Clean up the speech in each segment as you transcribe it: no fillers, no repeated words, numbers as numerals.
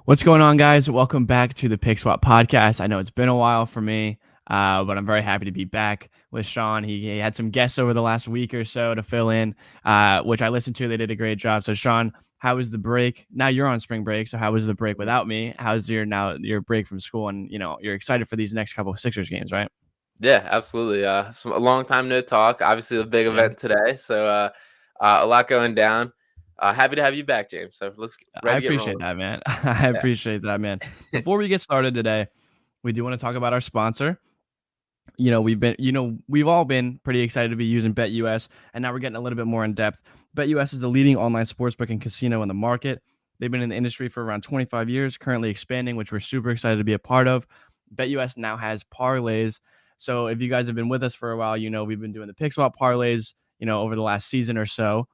What's going on, guys? Welcome back to the Pick Swap podcast. I know it's been a while for me, but I'm very happy to be back with Sean. He had some guests over the last week or so to fill in, which I listened to. They did a great job. So, Sean, how was the break? Now you're on spring break, so how was the break Mhm. without me? How's your break from school? And you're excited for these next couple of Sixers games, right? Yeah, absolutely. A long time no talk. Obviously, a big Yeah, event today, so a lot going down. Happy to have you back, James. So let's get I ready to get appreciate rolling. that, man. I Yeah. appreciate that, man. Before we get started today, we do want to talk about our sponsor. We've all been pretty excited to be using BetUS, and now we're getting a little bit more in depth. BetUS is the leading online sportsbook and casino in the market. They've been in the industry for around 25 years, currently expanding, which we're super excited to be a part of. BetUS now has parlays. So if you guys have been with us for a while, we've been doing the pick swap parlays, over the last season or so.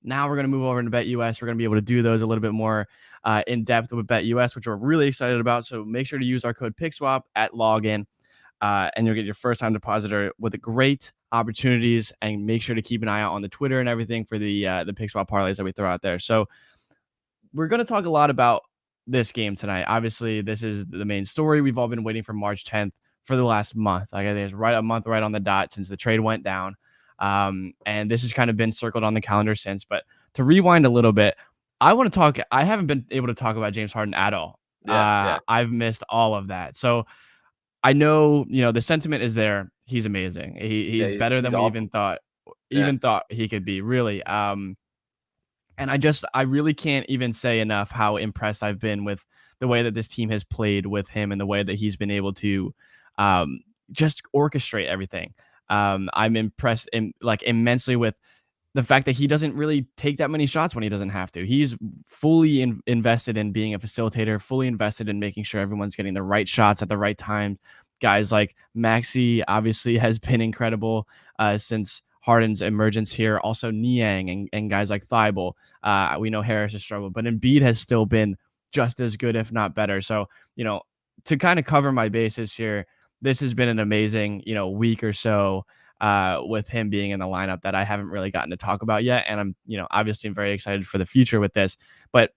Now we're going to move over into BetUS. We're going to be able to do those a little bit more in depth with BetUS, which we're really excited about. So make sure to use our code PickSwap at login, and you'll get your first time depositor with great opportunities. And make sure to keep an eye out on the Twitter and everything for the pick swap parlays that we throw out there. So we're going to talk a lot about this game tonight. Obviously, this is the main story. We've all been waiting for March 10th for the last month. Like, I think it's right a month right on the dot since the trade went down. And this has kind of been circled on the calendar since. But to rewind a little bit, I want to talk. I haven't been able to talk about James Harden at all. Yeah, yeah, I've missed all of that. So I know, the sentiment is there. He's amazing. yeah. He's better He's than we awful. Yeah, even thought he could be, really. And I really can't even say enough how impressed I've been with the way that this team has played with him and the way that he's been able to um, just orchestrate everything. I'm impressed immensely with the fact that he doesn't really take that many shots when he doesn't have to. He's fully invested in being a facilitator, fully invested in making sure everyone's getting the right shots at the right time. Guys like Maxey obviously has been incredible since Harden's emergence here. Also Niang and guys like Thibault. We know Harris has struggled, but Embiid has still been just as good, if not better. So, to kind of cover my bases here, this has been an amazing, week or so with him being in the lineup that I haven't really gotten to talk about yet. And I'm, obviously I'm very excited for the future with this. But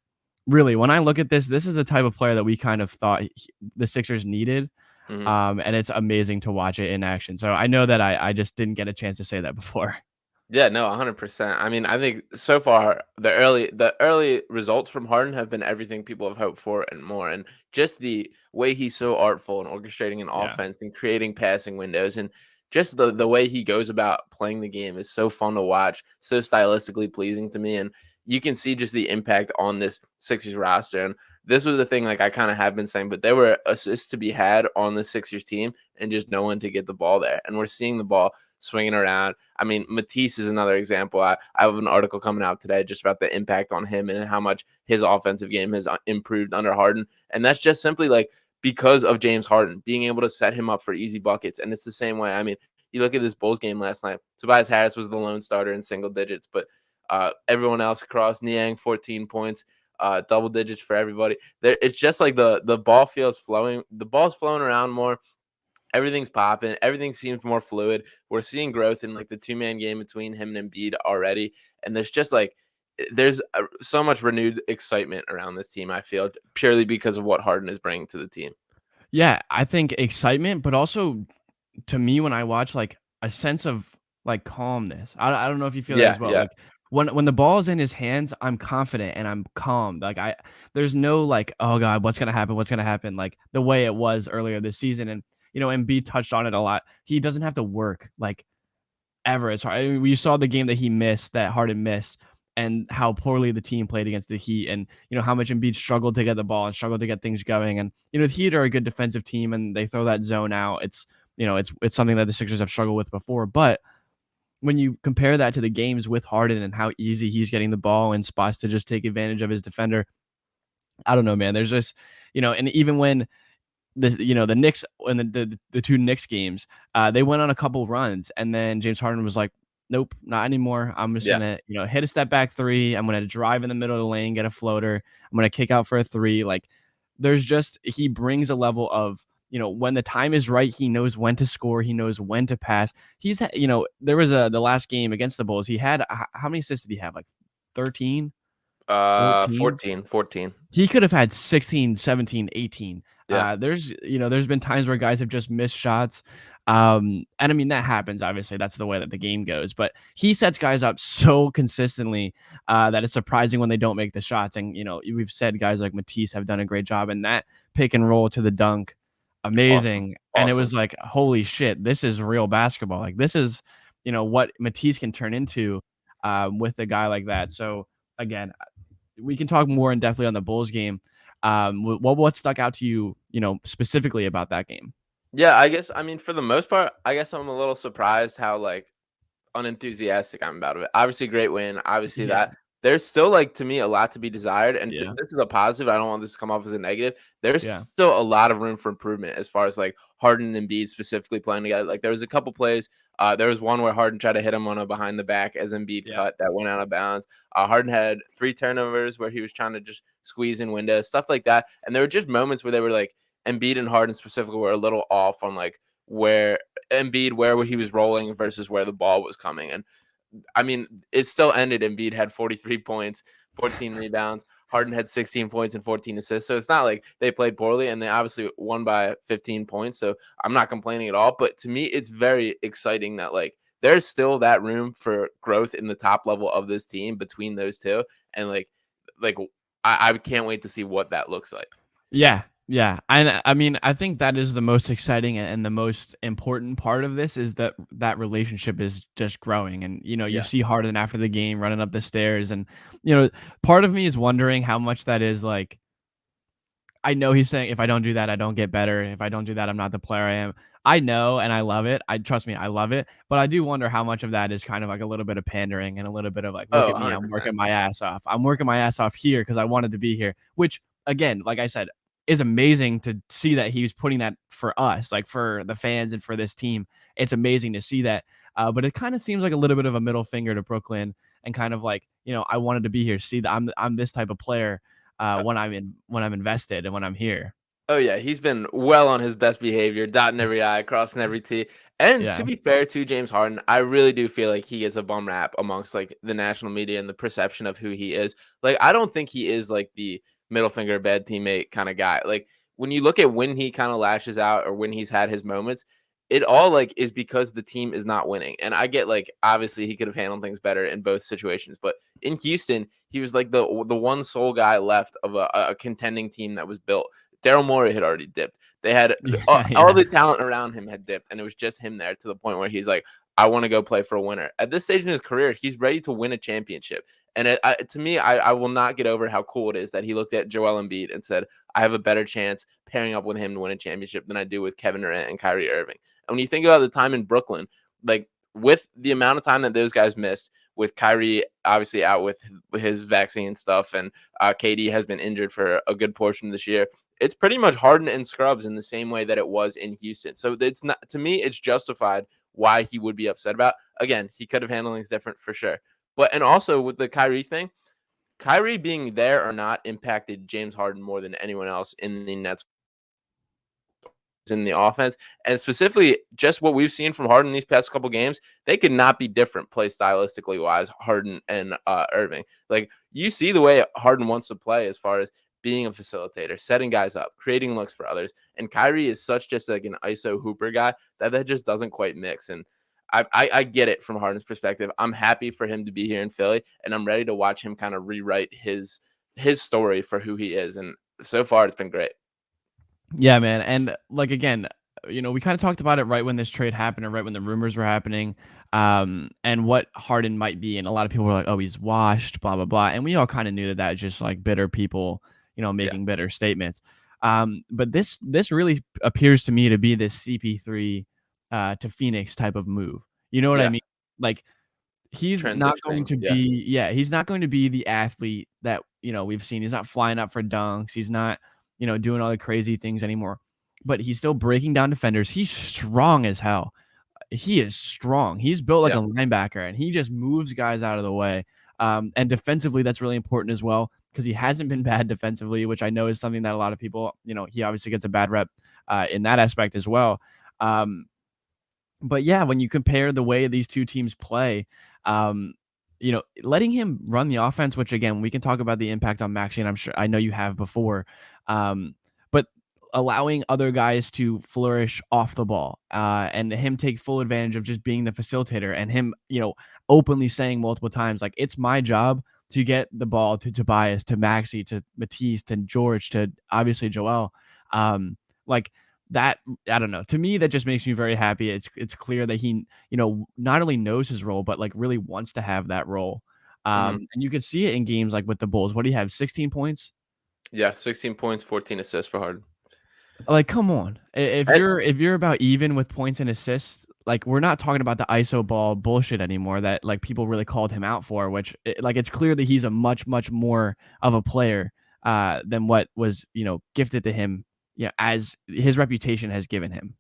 really, when I look at this is the type of player that we kind of thought the Sixers needed. hmm And it's amazing to watch it in action. So I know that I just didn't get a chance to say that before. yeah. No, 100%. I mean, I think so far the early results from Harden have been everything people have hoped for and more. And just the way he's so artful in orchestrating an Yeah. offense and creating passing windows and just the way he goes about playing the game is so fun to watch, so stylistically pleasing to me. And you can see just the impact on this Sixers roster. And this was the thing, like I kind of have been saying, but there were assists to be had on the Sixers team and just no one to get the ball there. And we're seeing the ball swinging around. I mean, Matisse is another example. I have an article coming out today just about the impact on him and how much his offensive game has improved under Harden. And that's just simply like because of James Harden being able to set him up for easy buckets. And it's the same way. I mean, you look at this Bulls game last night. Tobias Harris was the lone starter in single digits, but everyone else across Niang 14 points, double digits for everybody. It's just like the ball feels flowing. The ball's flowing around more. Everything's popping. Everything seems more fluid. We're seeing growth in like the two-man game between him and Embiid already, and there's just like so much renewed excitement around this team. I feel purely because of what Harden is bringing to the team. Yeah, I think excitement, but also to me when I watch, like, a sense of, like, calmness. I don't know if you feel that Yeah, as well. yeah, Like, when the ball is in his hands, I'm confident and I'm calm. Like, there's no, like, "Oh god, what's gonna happen? What's gonna happen?" Like, the way it was earlier this season. And, Embiid touched on it a lot. He doesn't have to work, like, ever. It's hard. I mean, we saw the game that he missed, that Harden missed, and how poorly the team played against the Heat, and how much Embiid struggled to get the ball and struggled to get things going. And the Heat are a good defensive team, and they throw that zone out. It's something that the Sixers have struggled with before. But when you compare that to the games with Harden and how easy he's getting the ball in spots to just take advantage of his defender, I don't know, man. There's just and even when the Knicks and the two Knicks games, they went on a couple runs, and then James Harden was like, "Nope, not anymore. I'm just yeah. gonna, hit a step back three. I'm gonna drive in the middle of the lane, get a floater. I'm gonna kick out for a three." Like, he brings a level of, when the time is right, he knows when to score, he knows when to pass. There was the last game against the Bulls. He had how many assists did he have? Like 13. 14? 14. He could have had 16, 17, 18. Yeah, There's been times where guys have just missed shots. And I mean, that happens, obviously. That's the way that the game goes. But he sets guys up so consistently that it's surprising when they don't make the shots. And, we've said guys like Matisse have done a great job in that pick and roll to the dunk. awesome, Amazing. And it awesome. was like, holy shit, this is real basketball. Like, this is, what Matisse can turn into with a guy like that. So, again, we can talk more and definitely on the Bulls game. What stuck out to you, specifically about that game? Yeah, I guess, I mean, for the most part, I guess I'm a little surprised how, like, unenthusiastic I'm about it. Obviously, great win. Obviously, Yeah, that there's still, like, to me, a lot to be desired. And yeah, this is a positive. I don't want this to come off as a negative. There's yeah, still a lot of room for improvement as far as like Harden and Embiid specifically playing together. Like, there was a couple plays. There was one where Harden tried to hit him on a behind the back as Embiid yeah, cut that went out of bounds. Harden had 3 turnovers where he was trying to just squeeze in windows, stuff like that. And there were just moments where they were like Embiid and Harden specifically were a little off on like where Embiid, where he was rolling versus where the ball was coming. And I mean, it still ended. Embiid had 43 points, 14 rebounds. Harden had 16 points and 14 assists. So it's not like they played poorly, and they obviously won by 15 points. So I'm not complaining at all. But to me, it's very exciting that like there's still that room for growth in the top level of this team between those two. And like I can't wait to see what that looks like. yeah, yeah. And I mean, I think that is the most exciting and the most important part of this is that that relationship is just growing. And you Yeah. see Harden after the game running up the stairs, and you know, part of me is wondering how much that is like I know he's saying, "If I don't do that, I don't get better. If I don't do that, I'm not the player I am." I know, and I love it. I trust me, I love it. But I do wonder how much of that is kind of like a little bit of pandering and a little bit of like, "Look Oh, at me, I'm 100%. working my ass off. I'm working my ass off here because I wanted to be here." Which, again, like I said, is amazing to see that he was putting that for us, like for the fans and for this team. It's amazing to see that. But it kind of seems like a little bit of a middle finger to Brooklyn, and kind of like, I wanted to be here. See that I'm this type of player when I'm invested and when I'm here. Oh yeah, he's been well on his best behavior, dotting every I, crossing every T. And to Yeah. be fair to James Harden, I really do feel like he gets a bum rap amongst like the national media and the perception of who he is. Like, I don't think he is like the middle finger bad teammate kind of guy. Like, when you look at when he kind of lashes out or when he's had his moments, it all like is because the team is not winning. And I get like obviously he could have handled things better in both situations, but in Houston, he was like the one sole guy left of a contending team that was built. Daryl Morey had already dipped. They had Yeah, all yeah. the talent around him had dipped, and it was just him there to the point where he's like, I want to go play for a winner. At this stage in his career, he's ready to win a championship. And to me, I will not get over how cool it is that he looked at Joel Embiid and said, I have a better chance pairing up with him to win a championship than I do with Kevin Durant and Kyrie Irving. And when you think about the time in Brooklyn, like with the amount of time that those guys missed, with Kyrie obviously out with his vaccine stuff, and KD has been injured for a good portion of this year, it's pretty much Harden and Scrubs in the same way that it was in Houston. So it's not, to me, it's justified why he would be upset about. Again, he could have handled things different for sure. But and also with the Kyrie thing, Kyrie being there or not impacted James Harden more than anyone else in the Nets in the offense. And specifically, just what we've seen from Harden these past couple games, they could not be different play stylistically wise, Harden and Irving. Like, you see the way Harden wants to play as far as being a facilitator, setting guys up, creating looks for others. And Kyrie is such just like an ISO hooper guy that just doesn't quite mix. And I get it from Harden's perspective. I'm happy for him to be here in Philly, and I'm ready to watch him kind of rewrite his story for who he is. And so far, it's been great. Yeah, man. And like again, we kind of talked about it right when this trade happened or right when the rumors were happening, and what Harden might be. And a lot of people were like, "Oh, he's washed," blah blah blah. And we all kind of knew that that's just like bitter people, Yeah, making bitter statements. But this really appears to me to be this CP3 to Phoenix type of move. You know what I yeah, mean? Like he's not going transitioning. to Yeah. be yeah, he's not going to be the athlete that, we've seen. He's not flying up for dunks. He's not, doing all the crazy things anymore. But he's still breaking down defenders. He's strong as hell. He is strong. He's built like Yeah. a linebacker, and he just moves guys out of the way. And defensively, that's really important as well because he hasn't been bad defensively, which I know is something that a lot of people, he obviously gets a bad rep in that aspect as well. Um, but yeah, when you compare the way these two teams play, um, letting him run the offense, which again, we can talk about the impact on Maxey, and I know you have before, but allowing other guys to flourish off the ball, and him take full advantage of just being the facilitator, and him, openly saying multiple times, like, it's my job to get the ball to Tobias, to Maxey, to Matisse, to George, to obviously Joel. Like that, I don't know. To me, that just makes me very happy. It's clear that he, not only knows his role, but like really wants to have that role. Mhm. And you could see it in games like with the Bulls. What do you have? 16 points? Yeah, 16 points, 14 assists for Harden. Like, come on. If And you're about even with points and assists, like we're not talking about the ISO ball bullshit anymore that like people really called him out for, which like it's clear that he's a much, much more of a player than what was, gifted to him, as his reputation has given him.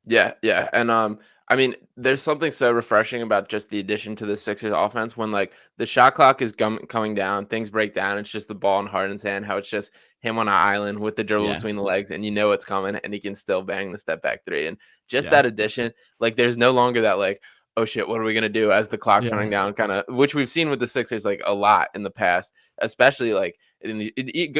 yeah, yeah, and, I mean, there's something so refreshing about just the addition to the Sixers offense when, like, the shot clock is coming down, things break down, it's just the ball in Harden's hand, how it's just him on an island with the dribble Yeah. between the legs, and you know it's coming, and he can still bang the step back three, and just Yeah. that addition, like, there's no longer that, like, "Oh, shit, what are we gonna do?" as the clock's running Yeah. down kinda which we've seen with the Sixers, like, a lot in the past, especially, like, in the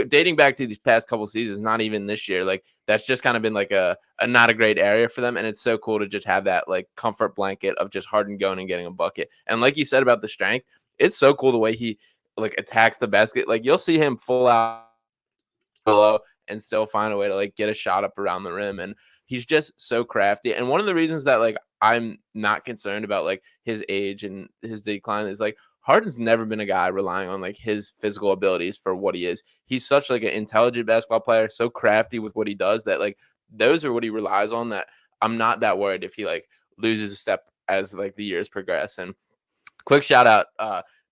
dating back to these past couple seasons, not even this year, like, that's just kinda been, like, a not a great area for them, and it's so cool to just have that, like, comfort blanket of just Harden going and getting a bucket, and like you said about the strength, it's so cool the way he, like, attacks the basket, like, you'll see him full out below and still find a way to like get a shot up around the rim. And he's just so crafty. And one of the reasons that like I'm not concerned about like his age and his decline is like Harden's never been a guy relying on like his physical abilities for what he is. He's such like an intelligent basketball player, so crafty with what he does that like those are what he relies on that I'm not that worried if he like loses a step as like the years progress. And quick shout out,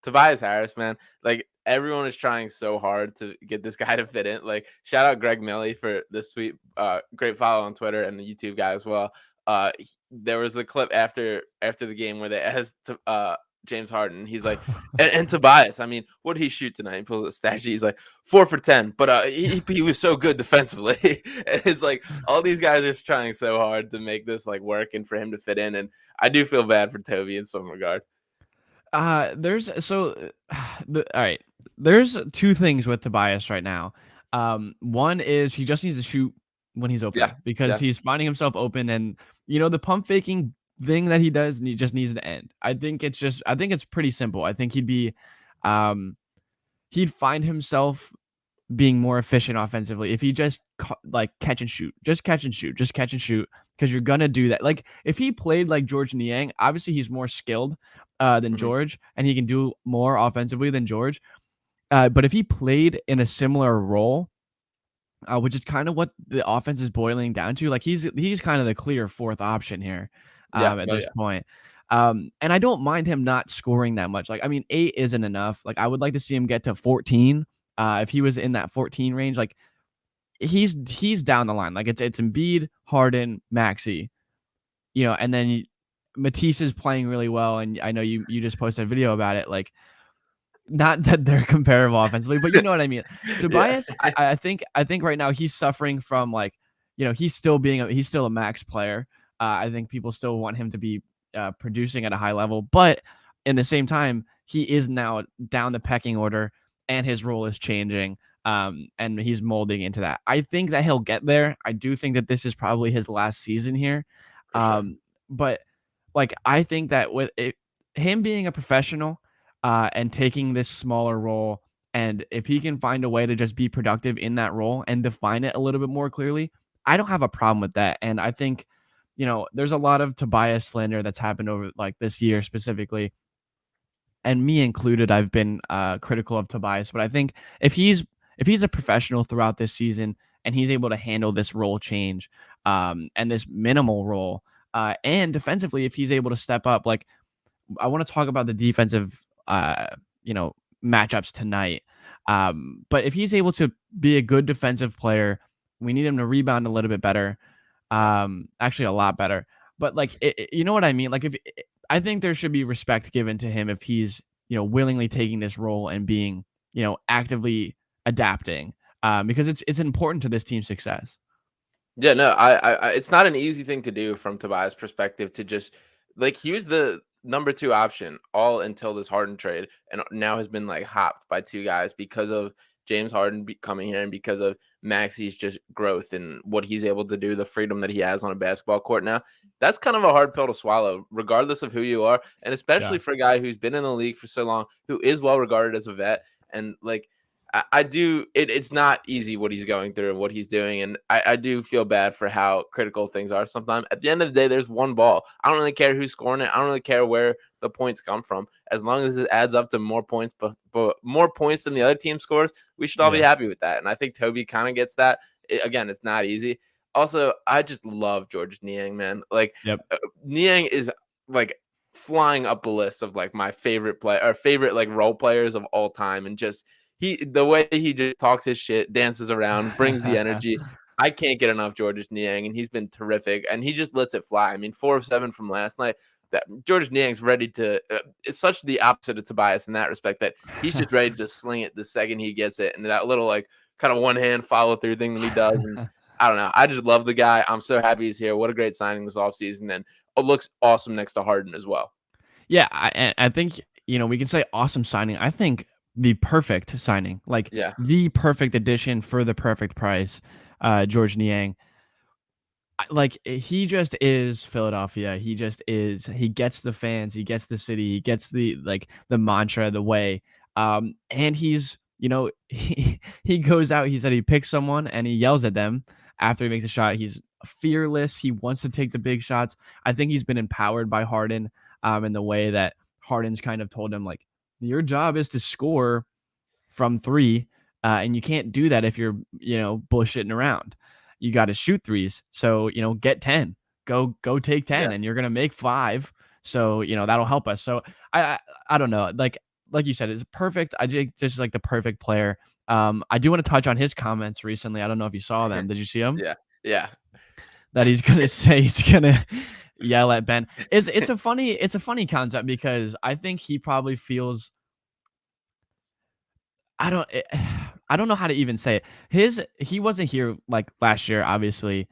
Tobias Harris, man. Like everyone is trying so hard to get this guy to fit in. Like shout out Greg Millie for this tweet. Great follow on Twitter and the YouTube guy as well. There was a clip after the game where they asked James Harden. He's like, and Tobias. I mean, what did he shoot tonight? He pulls a stat sheet. He's like 4 for 10, but he was so good defensively. It's like all these guys are trying so hard to make this like work and for him to fit in. And I do feel bad for Toby in some regard. There's so all right. There's two things with Tobias right now. One is he just needs to shoot when he's Yeah, open because yeah. he's finding himself open, and the pump faking thing that he does, and he just needs to end. I think it's pretty simple. I think um, he'd find himself being more efficient offensively if he just like catch and shoot, just catch and shoot, just catch and shoot, because you're gonna do that. Like if he played like George Niang, obviously he's more skilled than Mhm. George, and he can do more offensively than George. But if he played in a similar role, which is kind of what the offense is boiling down to, like he's kind of the clear fourth option here Yeah. at Oh, this yeah. point. And I don't mind him not scoring that much. Like I mean, 8 isn't enough. Like I would like to see him get to 14. If he was in that 14 range, like he's down the line. Like it's Embiid, Harden, Maxey, and then Matisse is playing really well, and I know you just posted a video about it. Like not that they're comparable offensively, but you know what I mean. Yeah. Tobias, I think right now he's suffering from like, he's still a max player. I think people still want him to be producing at a high level, but in the same time, he is now down the pecking order, and his role is changing. And he's molding into that. I think that he'll get there. I do think that this is probably his last season here. For sure. But like I think that with him being a professional and taking this smaller role. And if he can find a way to just be productive in that role and define it a little bit more clearly, I don't have a problem with that. And I think, there's a lot of Tobias slander that's happened over like this year specifically. And me included, I've been critical of Tobias, but I think if he's a professional throughout this season and he's able to handle this role change and this minimal role, and defensively, if he's able to step up, like I want to talk about the defensive, you know, matchups tonight. But if he's able to be a good defensive player, we need him to rebound a little bit better. Actually, a lot better. But like, you know what I mean? Like, if I think there should be respect given to him if he's willingly taking this role and being actively adapting, because it's important to this team's success. Yeah, no, I it's not an easy thing to do from Tobias' perspective to just like he was the number 2 option all until this Harden trade, and now has been like hopped by 2 guys because of James Harden coming here and because of Maxi's just growth and what he's able to do, the freedom that he has on a basketball court now. That's kind of a hard pill to swallow, regardless of who you are, and especially Yeah. for a guy who's been in the league for so long, who is well regarded as a vet, and like I do it's not easy what he's going through and what he's doing. And I do feel bad for how critical things are sometimes. At the end of the day, there's one ball. I don't really care who's scoring it. I don't really care where the points come from. As long as it adds up to more points, but more points than the other team scores, we should all be Yeah. happy with that. And I think Toby kind of gets that. Again, it's not easy. Also, I just love George Niang, man. Like Yep. Niang is like flying up the list of like my favorite play or favorite like role players of all time. And just the way he just talks his shit, dances around, brings the energy. I can't get enough George Niang, and he's been terrific. And he just lets it fly. I mean, 4 of 7 from last night. That George Niang's ready to. It's such the opposite of Tobias in that respect that he's just ready to sling it the second he gets it, and that little like kind of one hand follow through thing that he does. And I don't know. I just love the guy. I'm so happy he's here. What a great signing this offseason, and it looks awesome next to Harden as well. Yeah, I think we can say awesome signing. I think the perfect signing, like Yeah, the perfect addition for the perfect price. George Niang, like he just is Philadelphia. He just is. He gets the fans. He gets the city. He gets the mantra, the way. And he's he goes out. He said he picks someone and he yells at them after he makes a shot. He's fearless. He wants to take the big shots. I think he's been empowered by Harden, in the way that Harden's kind of told him like your job is to score from three, and you can't do that if you're bullshitting around. You got to shoot threes. So get 10, go take 10, yeah. and you're gonna make 5. So that'll help us. So I don't know. Like you said, it's perfect. I just like the perfect player. I do want to touch on his comments recently. I don't know if you saw them. Did you see them? Yeah, yeah. That he's gonna say he's gonna yell at Ben. It's a funny concept because I think he probably feels I don't eh, I don't know how to even say it. He wasn't here like last year, obviously.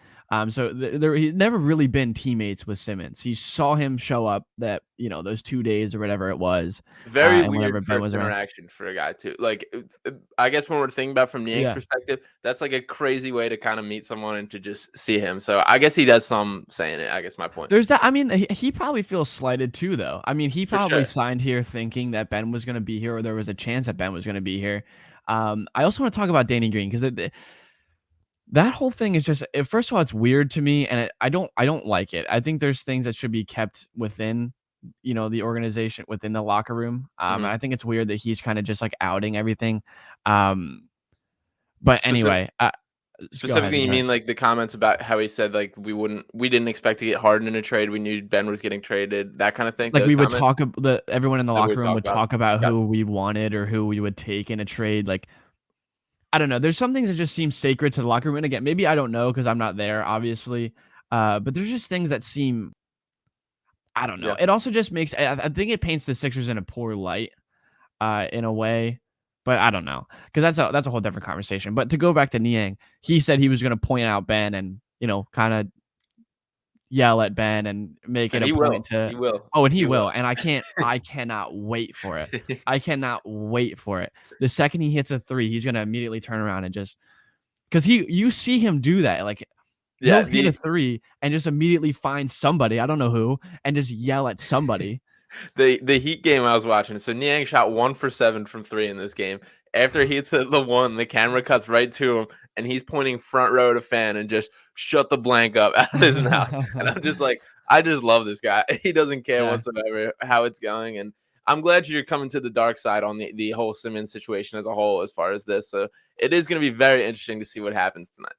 So he's never really been teammates with Simmons. He saw him show up that those 2 days or whatever it was, Very and whenever weird Ben first was around. interaction for a guy too. Like, I guess when we're thinking about from Niang's Yeah, perspective, that's like a crazy way to kind of meet someone and to just see him. So I guess he does some saying it. I guess my point there's that. I mean, he probably feels slighted too, though. I mean, he for probably sure. signed here thinking that Ben was going to be here, or there was a chance that Ben was going to be here. I also want to talk about Danny Green because that whole thing is just first of all, it's weird to me, and I don't like it. I think there's things that should be kept within, the organization, within the locker room. And Mhm. I think it's weird that he's kind of just like outing everything. But Specific, anyway, go ahead. specifically, you mean like the comments about how he said like we didn't expect to get Harden in a trade. We knew Ben was getting traded. That kind of thing. Like Those we would comments talk everyone in the that we locker would room talk would about. talk about Got who we wanted or who we would take in a trade. Like I don't know. There's some things that just seem sacred to the locker room. And again, maybe I don't know because I'm not there, obviously. But there's just things that seem I don't know. yeah. It also just makes I think it paints the Sixers in a poor light, in a way, but I don't know because that's a whole different conversation. But to go back to Niang, he said he was going to point out Ben and kind of yell at Ben and make it And a he point will. to He will. oh, and he He will. will, and I cannot wait for it. I cannot wait for it. The second he hits a three, he's gonna immediately turn around and just because you see him do that, like he'll Yeah. hit a three and just immediately find somebody, I don't know who, and just yell at somebody. The Heat game I was watching. So Niang shot 1 for 7 from 3 in this game. After he hits the one, the camera cuts right to him, and he's pointing front row to fan and just shut the blank up out of his mouth. And I'm just like, I just love this guy. He doesn't care Yeah. whatsoever how it's going. And I'm glad you're coming to the dark side on the whole Simmons situation as a whole, as far as this. So it is going to be very interesting to see what happens tonight.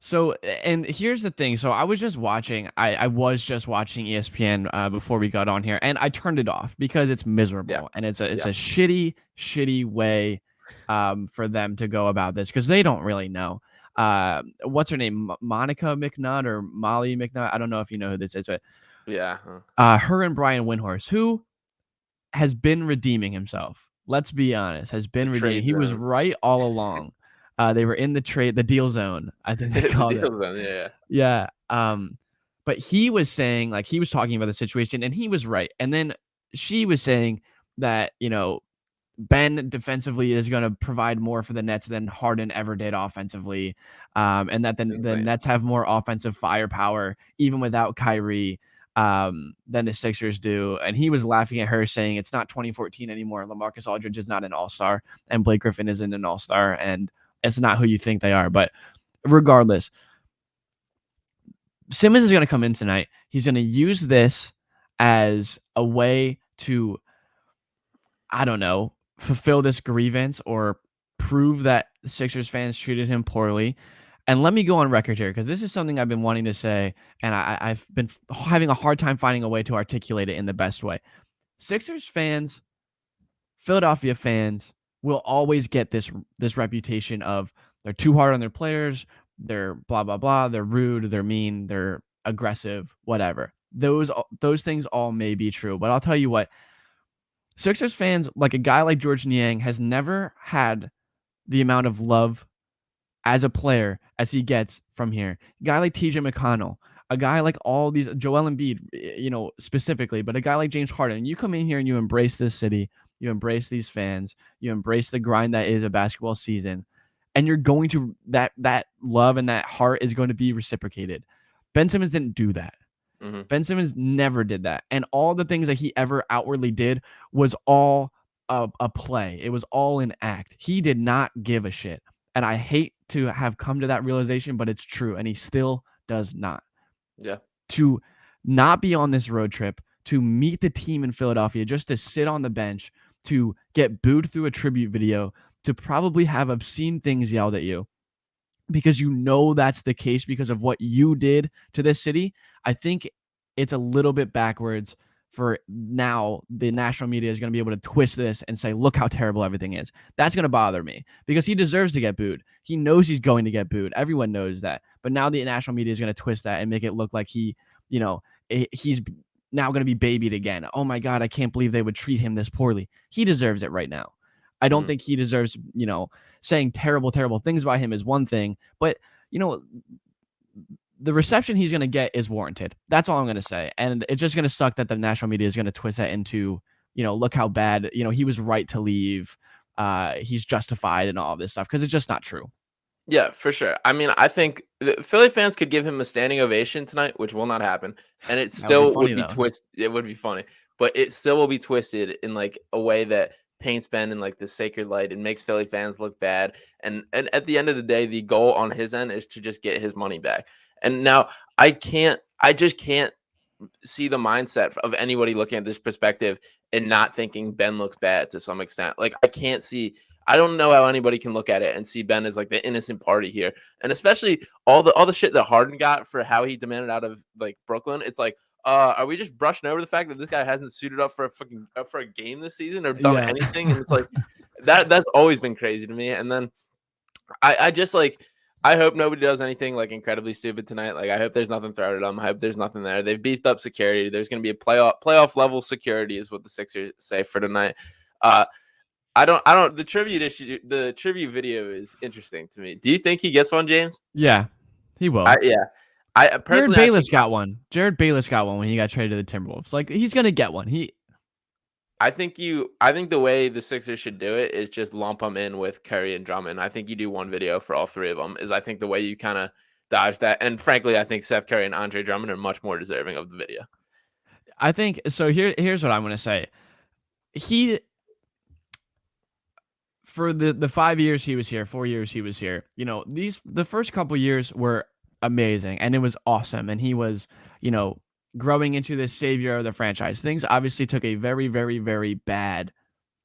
So, and here's the thing. So I was just watching. I was just watching ESPN, before we got on here, and I turned it off because it's Yeah, miserable and it's yeah, a shitty way, for them to go about this because they don't really know. What's her name? Monica McNutt or Molly McNutt? I don't know if you know who this is, but yeah. her and Brian Windhorst, who has been redeeming himself. Let's be honest, has The been redeeming. trade He was zone, right all along. They were in the deal zone, I think they the called it. deal zone. Yeah, Yeah. But he was saying, like, he was talking about the situation and he was right. And then she was saying that, Ben defensively is going to provide more for the Nets than Harden ever did offensively, and that the Insane. Nets have more offensive firepower even without Kyrie than the Sixers do. And he was laughing at her, saying it's not 2014 anymore. LaMarcus Aldridge is not an all-star, and Blake Griffin isn't an all-star, and it's not who you think they are. But regardless, Simmons is going to come in tonight. He's going to use this as a way to, I don't know, fulfill this grievance or prove that the Sixers fans treated him poorly. And let me go on record here, because this is something I've been wanting to say, and I've been having a hard time finding a way to articulate it in the best way. Sixers fans, Philadelphia fans will always get this reputation of they're too hard on their players, they're blah blah blah, they're rude, they're mean, they're aggressive, whatever. Those things all may be true, but I'll tell you what, Sixers fans, like a guy like George Niang, has never had the amount of love as a player as he gets from here. A guy like TJ McConnell, a guy like all these, Joel Embiid, specifically, but a guy like James Harden. You come in here and you embrace this city, you embrace these fans, you embrace the grind that is a basketball season, and you're going to that love and that heart is going to be reciprocated. Ben Simmons didn't do that. Mm-hmm. Ben Simmons never did that. And all the things that he ever outwardly did was all a play. It was all an act. He did not give a shit. And I hate to have come to that realization, but it's true. And he still does not. Yeah. To not be on this road trip, to meet the team in Philadelphia, just to sit on the bench, to get booed through a tribute video, to probably have obscene things yelled at you, because that's the case because of what you did to this city. I think it's a little bit backwards for now. The national media is going to be able to twist this and say, look how terrible everything is. That's going to bother me because he deserves to get booed. He knows he's going to get booed. Everyone knows that. But now the national media is going to twist that and make it look like he's now going to be babied again. Oh my God, I can't believe they would treat him this poorly. He deserves it right now. I don't think he deserves, saying terrible, terrible things about him is one thing, but the reception he's going to get is warranted. That's all I'm going to say. And it's just going to suck that the national media is going to twist that into, look how bad, he was right to leave. He's justified and all of this stuff, because it's just not true. Yeah, for sure. I mean, I think Philly fans could give him a standing ovation tonight, which will not happen, and it still would be twisted. It would be funny, but it still will be twisted in like a way that paints Ben in like the sacred light and makes Philly fans look bad. And at the end of the day, the goal on his end is to just get his money back. And now I just can't see the mindset of anybody looking at this perspective and not thinking Ben looks bad to some extent. Like I don't know how anybody can look at it and see Ben as like the innocent party here. And especially all the shit that Harden got for how he demanded out of like Brooklyn. It's like, are we just brushing over the fact that this guy hasn't suited up for a game this season or done anything? And it's like that's always been crazy to me. And then I just like, I hope nobody does anything like incredibly stupid tonight. Like I hope there's nothing thrown at them. I hope there's nothing there. They've beefed up security. There's going to be a playoff level security is what the Sixers say for tonight. The tribute video is interesting to me. Do you think he gets one, James? Yeah, he will. I personally, Jared Bayless got one. Jared Bayless got one when he got traded to the Timberwolves. Like, he's going to get one. I think the way the Sixers should do it is just lump them in with Curry and Drummond. I think you do one video for all three of them is I think the way you kind of dodge that. And frankly, I think Seth Curry and Andre Drummond are much more deserving of the video. I think so. Here's what I'm going to say. For the 5 years he was here, 4 years he was here, the first couple years were amazing and it was awesome. And he was, growing into this savior of the franchise. Things obviously took a very, very, very bad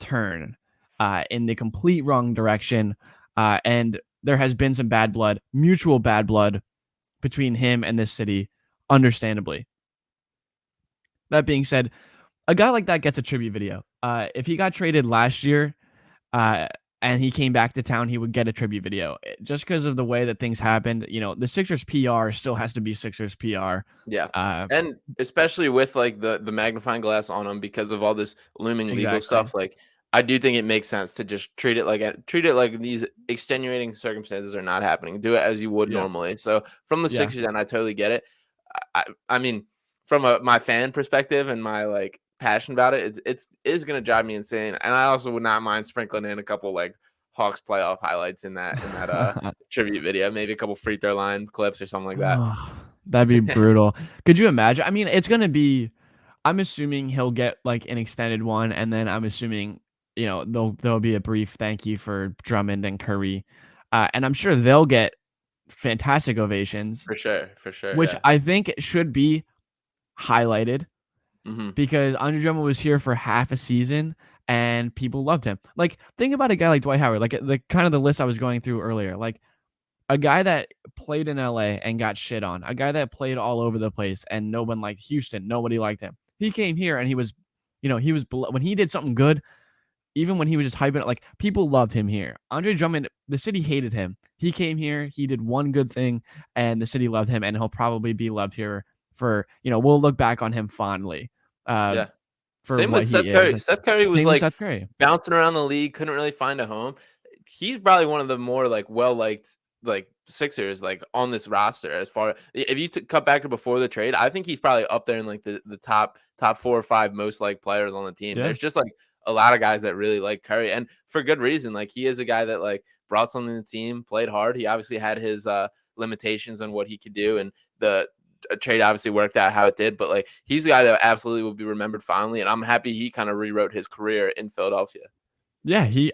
turn in the complete wrong direction. And there has been some bad blood, mutual bad blood between him and this city, understandably. That being said, a guy like that gets a tribute video. If he got traded last year, and he came back to town, he would get a tribute video just because of the way that things happened. The Sixers PR still has to be Sixers PR. Yeah. And especially with like the magnifying glass on him because of all this looming legal stuff. Like, I do think it makes sense to just treat it like these extenuating circumstances are not happening. Do it as you would normally. So from the Sixers end, I totally get it. I mean, from my fan perspective and my like passionate about it, it's gonna drive me insane. And I also would not mind sprinkling in a couple like Hawks playoff highlights in that tribute video, maybe a couple free throw line clips or something like that. Oh, that'd be brutal. Could you imagine? I mean, it's gonna be. I'm assuming he'll get like an extended one, and then I'm assuming there'll be a brief thank you for Drummond and Curry, and I'm sure they'll get fantastic ovations, For sure, which yeah. I think should be highlighted Hmm. because Andre Drummond was here for half a season and people loved him. Like, think about a guy like Dwight Howard, like the kind of the list I was going through earlier, like a guy that played in LA and got shit on, a guy that played all over the place and no one liked Houston, nobody liked him. He came here and he was, when he did something good, even when he was just hyping it, like people loved him here. Andre Drummond, the city hated him. He came here, he did one good thing, and the city loved him, and he'll probably be loved here for, we'll look back on him fondly uh, Yeah. for Same what with he Seth is. Curry. Seth Curry was Same with like Seth Curry. bouncing around the league, couldn't really find a home. He's probably one of the more like well liked like Sixers like on this roster. As far if you cut back to before the trade, I think he's probably up there in like the top 4 or 5 most liked players on the team. Yeah. There's just like a lot of guys that really like Curry, and for good reason. Like he is a guy that like brought something to the team, played hard. He obviously had his limitations on what he could do, and the a trade obviously worked out how it did, but like he's a guy that absolutely will be remembered fondly, and I'm happy he kind of rewrote his career in Philadelphia. Yeah, he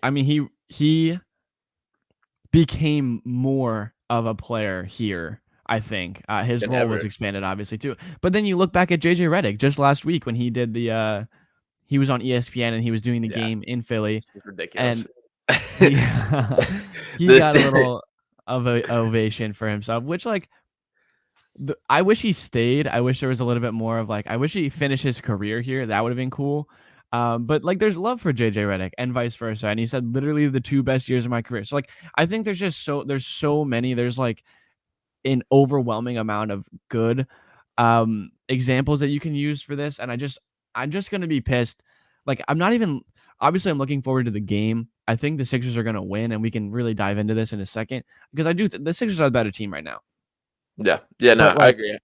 became more of a player here. I think his Than role was ever. expanded, obviously too. But then you look back at JJ Redick just last week when he did he was on ESPN and he was doing the Yeah, game in Philly, it's ridiculous. and he he This got a little of a ovation for himself, which like I wish he stayed. I wish there was a little bit more of like I wish he finished his career here. That would have been cool. But like there's love for JJ Redick and vice versa. And he said literally the 2 best years of my career. So like I think there's so many. There's like an overwhelming amount of good examples that you can use for this. And I'm just gonna be pissed. Like I'm not even obviously I'm looking forward to the game. I think the Sixers are gonna win, and we can really dive into this in a second because the Sixers are the better team right now. yeah, no, But I like agree.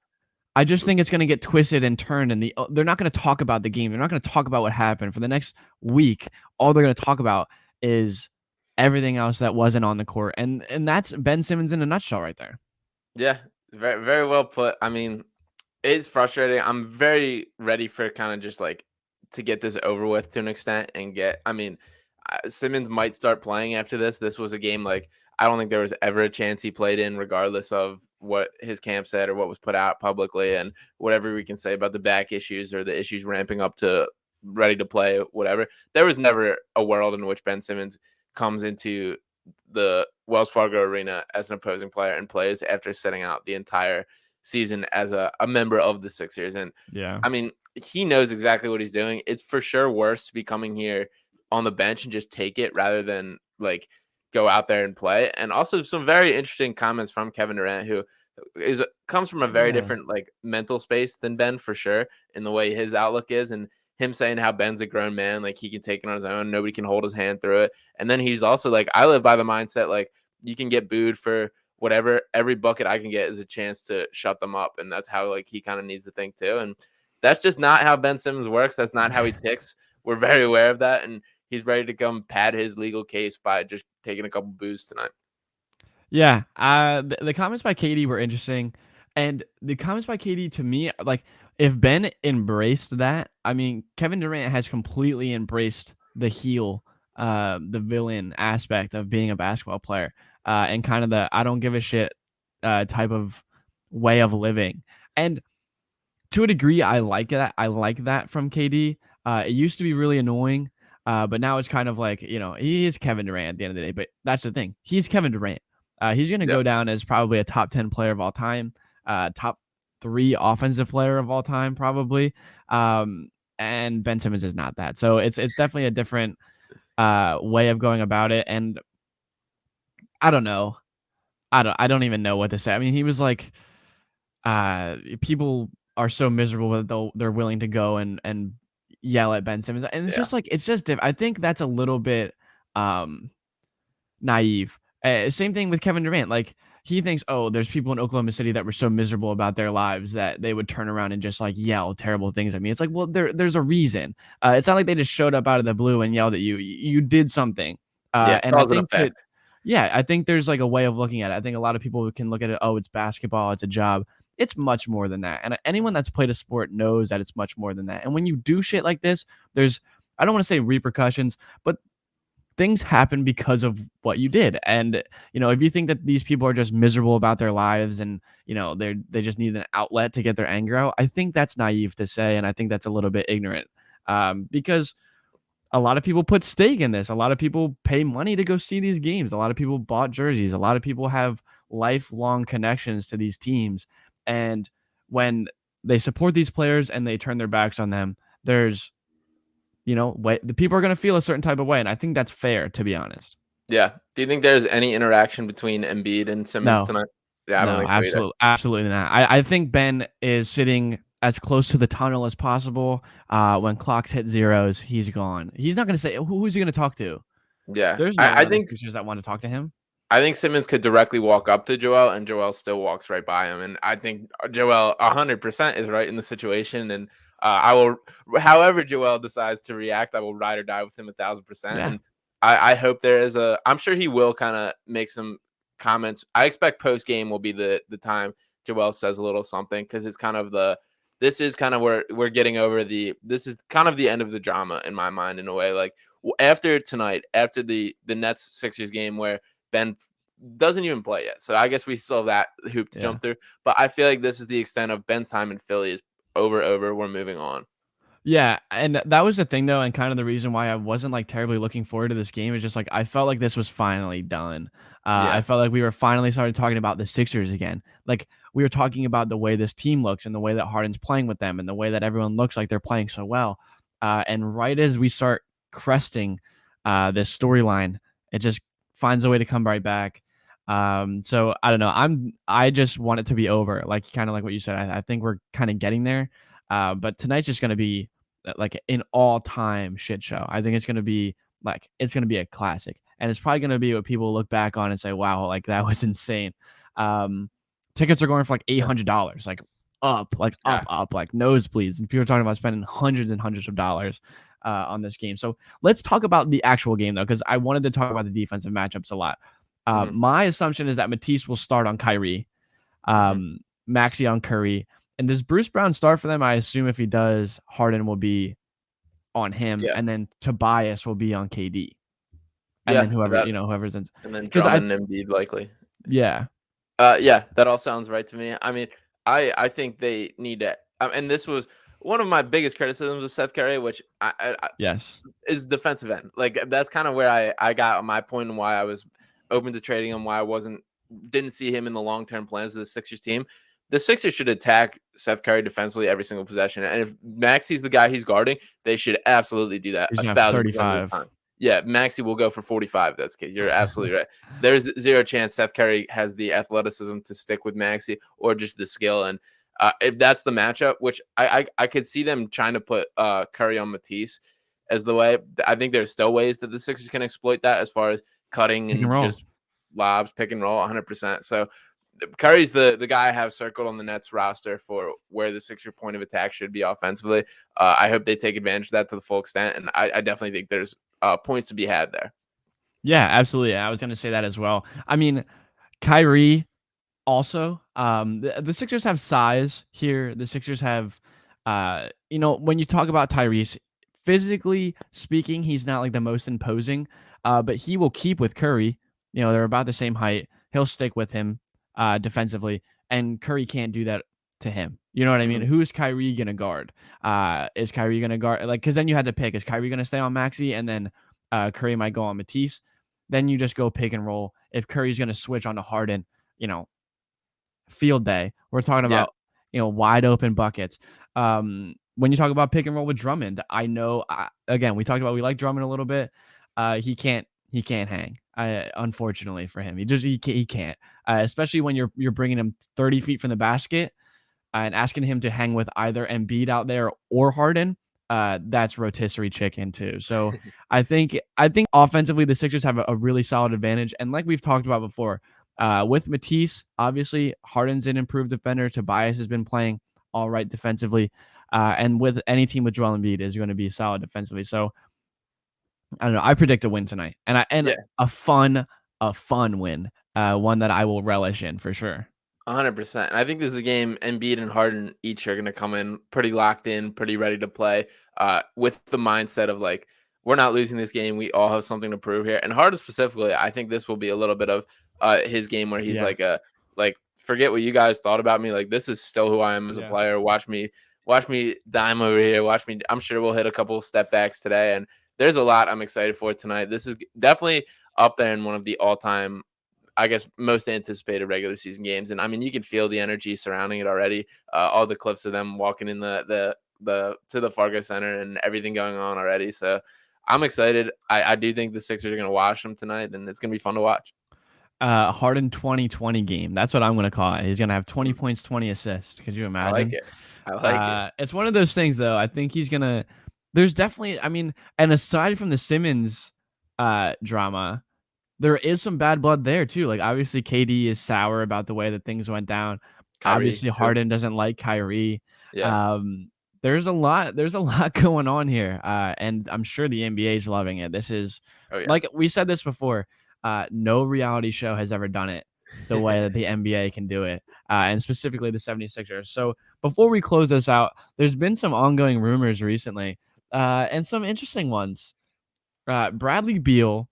I just think it's gonna get twisted and turned, and they're not gonna talk about the game. They're not gonna talk about what happened for the next week. All they're gonna talk about is everything else that wasn't on the court, and that's Ben Simmons in a nutshell, right there. Yeah, very very well put. I mean, it's frustrating. I'm very ready for kind of just like to get this over with to an extent and get. I mean, Simmons might start playing after this. This was a game like I don't think there was ever a chance he played in, regardless of what his camp said or what was put out publicly, and whatever we can say about the back issues or the issues ramping up to ready to play, whatever. There was never a world in which Ben Simmons comes into the Wells Fargo Arena as an opposing player and plays after sitting out the entire season as a member of the Sixers. And Yeah. I mean, he knows exactly what he's doing. It's for sure worse to be coming here on the bench and just take it rather than like go out there and play. And also some very interesting comments from Kevin Durant, who comes from a very Yeah. different like mental space than Ben for sure, in the way his outlook is, and him saying how Ben's a grown man, like he can take it on his own, nobody can hold his hand through it. And then he's also like, I live by the mindset like you can get booed for whatever, every bucket I can get is a chance to shut them up, and that's how like he kind of needs to think too. And that's just not how Ben Simmons works. That's not how he ticks. We're very aware of that, and he's ready to come pad his legal case by just taking a couple boos tonight. Yeah, the comments by Katie were interesting, and the comments by Katie to me, like if Ben embraced that, I mean, Kevin Durant has completely embraced the heel, the villain aspect of being a basketball player, and kind of the I don't give a shit type of way of living. And to a degree, I like that. I like that from KD. It used to be really annoying, but now it's kind of like he is Kevin Durant at the end of the day. But that's the thing; he's Kevin Durant. He's going to Yep. go down as probably a top 10 player of all time, top 3 offensive player of all time, probably. And Ben Simmons is not that. So it's definitely a different way of going about it. And I don't know. I don't even know what to say. I mean, he was like, people are so miserable that they're willing to go and yell at Ben Simmons, and it's Yeah. just like it's just I think that's a little bit naive Same thing with Kevin Durant. Like he thinks, oh, there's people in Oklahoma City that were so miserable about their lives that they would turn around and just like yell terrible things at me. It's like, well, there's a reason. It's not like they just showed up out of the blue and yelled at you. You did something. Yeah, And I cause and think that, effect. yeah, I think there's like a way of looking at it. I think a lot of people can look at it. Oh, it's basketball. It's a job. It's much more than that. And anyone that's played a sport knows that it's much more than that. And when you do shit like this, there's, I don't want to say repercussions, but things happen because of what you did. And if you think that these people are just miserable about their lives and they just need an outlet to get their anger out, I think that's naive to say, and I think that's a little bit ignorant, because a lot of people put stake in this. A lot of people pay money to go see these games. A lot of people bought jerseys. A lot of people have lifelong connections to these teams. And when they support these players and they turn their backs on them, there's the people are going to feel a certain type of way. And I think that's fair, to be honest. Yeah. Do you think there's any interaction between Embiid and Simmons No, tonight? Yeah, I don't no, think so either. absolutely not. I think Ben is sitting as close to the tunnel as possible. When clocks hit zeros, he's gone. He's not going to say, who's he going to talk to? Yeah. There's no I, one I on the think Sixers that want to talk to him. I think Simmons could directly walk up to Joel, and Joel still walks right by him. And I think Joel 100% is right in the situation. And I will, however Joel decides to react, I will ride or die with him 1,000%. Yeah. And I hope there is I'm sure he will kind of make some comments. I expect post game will be the time Joel says a little something, because it's kind of this is kind of where we're getting over this is kind of the end of the drama in my mind, in a way. Like after tonight, after the Nets Sixers game where Ben doesn't even play yet. So I guess we still have that hoop to Yeah. jump through. But I feel like this is the extent of Ben's time in Philly is over. We're moving on. Yeah, and that was the thing though, and kind of the reason why I wasn't like terribly looking forward to this game is just like I felt like this was finally done. I Yeah. felt like we were finally started talking about the Sixers again. Like we were talking about the way this team looks and the way that Harden's playing with them and the way that everyone looks like they're playing so well. And right as we start cresting this storyline, it just finds a way to come right back. So I don't know. I just want it to be over. Like kind of like what you said. I think we're kind of getting there. But tonight's just going to be like an all-time shit show. I think it's going to be a classic, and it's probably going to be what people look back on and say, "Wow, like that was insane." Um, Tickets are going for like $800, like Yeah. up, like nosebleeds, and people are talking about spending hundreds and hundreds of dollars on this game. So let's talk about the actual game though, because I wanted to talk about the defensive matchups a lot. Hmm. My assumption is that Matisse will start on Kyrie, Hmm. Maxey on Curry. And does Bruce Brown start for them? I assume if he does, Harden will be on him, Yeah. and then Tobias will be on KD, and then Yeah. whoever's in. And then Because Drummond and Embiid likely. yeah, Yeah, that all sounds right to me. I mean, I think they need to, and this was one of my biggest criticisms of Seth Curry, which yes, is defensive end. Like that's kind of where I got my point and why I was open to trading him, why I didn't see him in the long term plans of the Sixers team. The Sixers should attack Seth Curry defensively every single possession, and if Maxi's the guy he's guarding, they should absolutely do that he's a gonna have 1,000% of the 35. time. Yeah, Maxi will go for 45. That's the case. You're absolutely right. There's zero chance Seth Curry has the athleticism to stick with Maxi or just the skill. And if that's the matchup, which I could see them trying to put Curry on Matisse as the way. I think there's still ways that the Sixers can exploit that as far as cutting Pick and and roll. just lobs, pick and roll 100%. So Curry's the guy I have circled on the Nets roster for where the Sixer point of attack should be offensively. I hope they take advantage of that to the full extent, and I definitely think there's points to be had there. Yeah, absolutely. I was gonna say that as well. I mean, Kyrie also. The Sixers have size here. The Sixers have, when you talk about Tyrese, physically speaking, he's not like the most imposing, but he will keep with Curry. They're about the same height. He'll stick with him defensively, and Curry can't do that to him. You know what I mean? Mhm. Who's Kyrie gonna guard? Is Kyrie gonna guard like? Because then you had to pick: is Kyrie gonna stay on Maxi, and then Curry might go on Matisse? Then you just go pick and roll. If Curry's gonna switch onto Harden, you know, field day. We're talking Yeah. about, wide open buckets. When you talk about pick and roll with Drummond, I know again, we talked about we like Drummond a little bit. He can't hang. Unfortunately for him, he can't. Especially when you're bringing him 30 feet from the basket and asking him to hang with either Embiid out there or Harden. that's rotisserie chicken too. So I think offensively the Sixers have a really solid advantage. And like we've talked about before, with Matisse, obviously Harden's an improved defender. Tobias has been playing all right defensively. And with any team with Joel Embiid is going to be solid defensively. So I don't know. I predict a win tonight, and Yeah. a fun win, one that I will relish in for sure. 100%. I think this is a game Embiid and Harden each are going to come in pretty locked in, pretty ready to play, with the mindset of like, we're not losing this game. We all have something to prove here. And Harden specifically, I think this will be a little bit of his game where he's Yeah, like, forget what you guys thought about me. Like, this is still who I am as a yeah. player. Watch me dime over here. Watch me. I'm sure we'll hit a couple step backs today. And there's a lot I'm excited for tonight. This is definitely up there in one of the all time, I guess, most anticipated regular season games. And I mean, you can feel the energy surrounding it already. All the clips of them walking in the to the Fargo Center and everything going on already. So I'm excited. I do think the Sixers are going to wash them tonight, and it's going to be fun to watch. Harden 2020 game. That's what I'm going to call it. He's going to have 20 Mm, points, 20 assists. Could you I like imagine? it. I like it. It's one of those things, though. I think he's going to. There's definitely, I mean, and aside from the Simmons drama, there is some bad blood there too. Like obviously KD is sour about the way that things went down. Kyrie Obviously too. Harden doesn't like Kyrie. Yeah. Um, there's a lot going on here. And I'm sure the NBA is loving it. This is Oh yeah. like we said this before. No reality show has ever done it the way that the NBA can do it. And specifically the 76ers. So before we close this out, there's been some ongoing rumors recently, and some interesting ones. Bradley Beal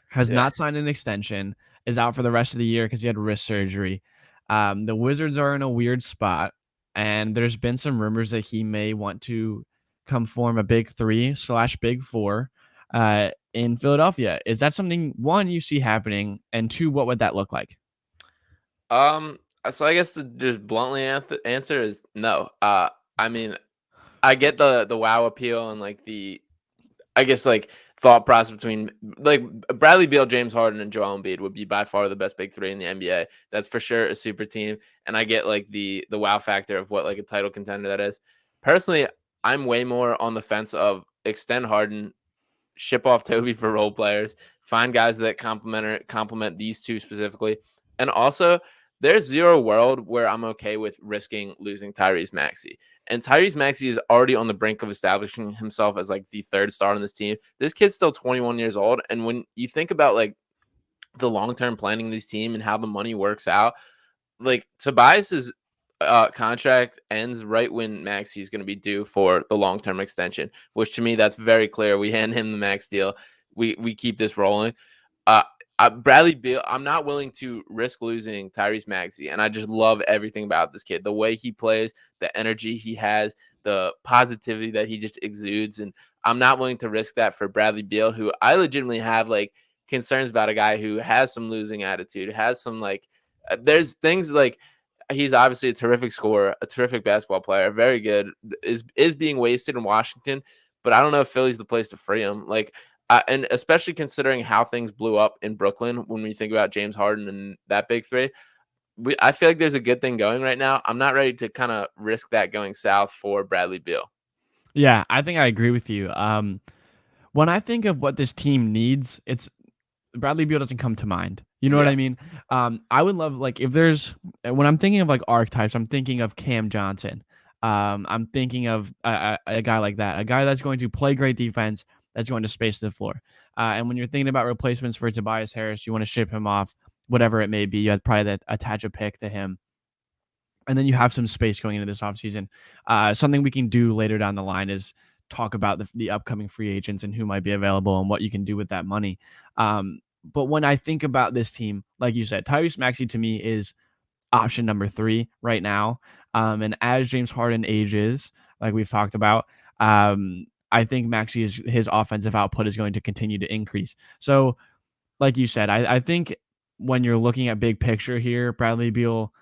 has Yeah. not signed an extension, is out for the rest of the year because he had wrist surgery. The Wizards are in a weird spot, and there's been some rumors that he may want to come form a big three/big four in Philadelphia. Is that something, one, you see happening, and two, what would that look like? So I guess to just bluntly answer is no. I mean, I get the wow appeal and like the, I guess, like, thought process between like Bradley Beal, James Harden, and Joel Embiid would be by far the best big three in the NBA. That's for sure a super team, and I get like the wow factor of what like a title contender that is. Personally, I'm way more on the fence of extend Harden, ship off Toby for role players, find guys that complement these two specifically, and also there's zero world where I'm okay with risking losing Tyrese Maxey. And Tyrese Maxey is already on the brink of establishing himself as like the third star on this team. This kid's still 21 years old, and when you think about like the long term planning of this team and how the money works out, like Tobias's contract ends right when Maxey is going to be due for the long term extension, which to me that's very clear. We hand him the max deal. We keep this rolling. Uh, Bradley Beal, I'm not willing to risk losing Tyrese Maxey, and I just love everything about this kid. The way he plays, the energy he has, the positivity that he just exudes, and I'm not willing to risk that for Bradley Beal, who I legitimately have like concerns about, a guy who has some losing attitude, has some like there's things like he's obviously a terrific scorer, a terrific basketball player, very good, is being wasted in Washington, but I don't know if Philly's the place to free him. Like, and especially considering how things blew up in Brooklyn when we think about James Harden and that big three, I feel like there's a good thing going right now. I'm not ready to kind of risk that going south for Bradley Beal. Yeah, I think I agree with you. When I think of what this team needs, it's Bradley Beal doesn't come to mind. You know what Yeah, I mean? I would love, like, if there's when I'm thinking of like archetypes, I'm thinking of Cam Johnson. I'm thinking of a guy like that, a guy that's going to play great defense, that's going to space the floor. And when you're thinking about replacements for Tobias Harris, you want to ship him off, whatever it may be. You had probably attach a pick to him, and then you have some space going into this offseason. Something we can do later down the line is talk about the upcoming free agents and who might be available and what you can do with that money. But when I think about this team, like you said, Tyrese Maxey to me is option number 3 right now. And as James Harden ages, like we've talked about, I think his offensive output is going to continue to increase. So, like you said, I think when you're looking at big picture here, Bradley Beal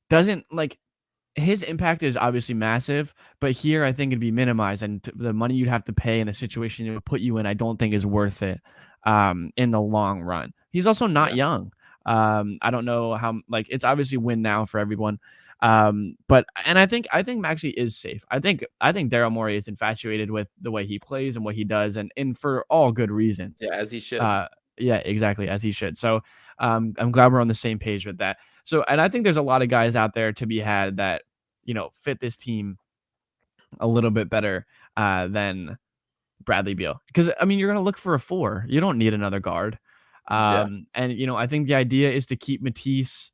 doesn't like his impact is obviously massive, but here I think it'd be minimized, and the money you'd have to pay and the situation it would put you in, I don't think is worth it in the long run. He's also not yeah, young. I don't know how, like, it's obviously win now for everyone. But and I think Maxey is safe. I think Daryl Morey is infatuated with the way he plays and what he does, and for all good reasons. Yeah, as he should. Uh, yeah, exactly, as he should. So, I'm glad we're on the same page with that. So, and I think there's a lot of guys out there to be had that, fit this team a little bit better than Bradley Beal. Because I mean, you're gonna look for a four. You don't need another guard. Yeah. And I think the idea is to keep Matisse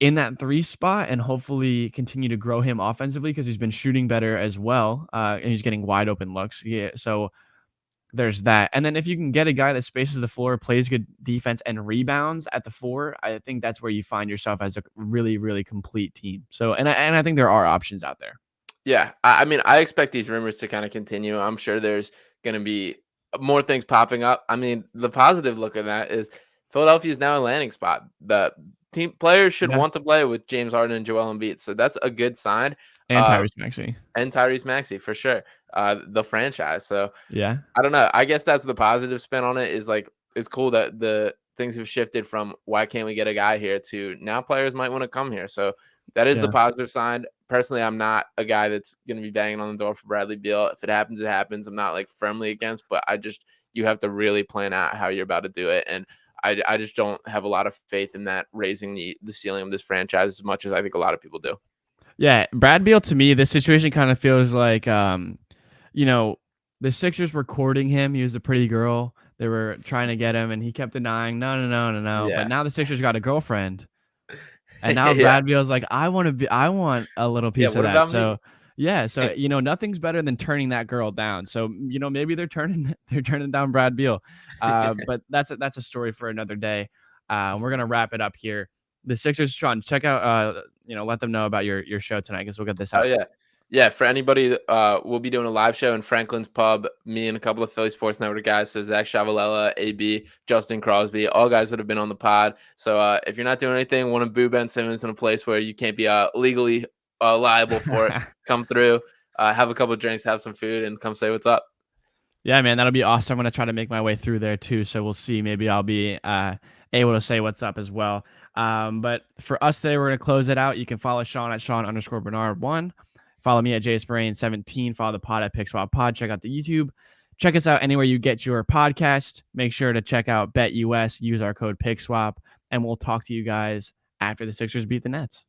in that three spot and hopefully continue to grow him offensively because he's been shooting better as well. And he's getting wide open looks. Yeah. So there's that. And then if you can get a guy that spaces the floor, plays good defense, and rebounds at the four, I think that's where you find yourself as a really, really complete team. So, and I think there are options out there. Yeah, I mean, I expect these rumors to kind of continue. I'm sure there's going to be more things popping up. I mean, the positive look of that is Philadelphia is now a landing spot. The team players should Yeah. want to play with James Harden and Joel Embiid, so that's a good sign. And Uh, Tyrese Maxey. and Tyrese Maxey for sure. The franchise. So Yeah. I don't know. I guess that's the positive spin on it. Is like it's cool that the things have shifted from why can't we get a guy here to now players might want to come here. So that is the Yeah. positive side. Personally, I'm not a guy that's going to be banging on the door for Bradley Beal. If it happens, it happens. I'm not like firmly against, but you have to really plan out how you're about to do it. And I just don't have a lot of faith in that raising the ceiling of this franchise as much as I think a lot of people do. Yeah. Brad Beal, to me, this situation kind of feels like, you know, the Sixers were courting him. He was a pretty girl. They were trying to get him, and he kept denying, no, no, no, no, no. But Yeah. now the Sixers got a girlfriend. And now Yeah. Brad Beal's like, I want a little Yeah. piece of What that. about me? So yeah, so nothing's better than turning that girl down. So maybe they're turning they're turning down Brad Beal. But that's a story for another day. We're gonna wrap it up here. The Sixers, Sean, check out let them know about your show tonight because we'll get this Oh out. yeah. Yeah, for anybody, we'll be doing a live show in Franklin's Pub. Me and a couple of Philly Sports Network guys. So Zach Chavalella, AB, Justin Crosby, all guys that have been on the pod. So if you're not doing anything, want to boo Ben Simmons in a place where you can't be legally liable for it, come through, have a couple of drinks, have some food, and come say what's up. Yeah, man, that'll be awesome. I'm gonna try to make my way through there too. So we'll see. Maybe I'll be able to say what's up as well. But for us today, we're gonna close it out. You can follow Sean at Sean_Bernard1. Follow me at JSBrain17. Follow the pod at PickSwapPod. Check out the YouTube. Check us out anywhere you get your podcast. Make sure to check out BetUS. Use our code PickSwap, and we'll talk to you guys after the Sixers beat the Nets.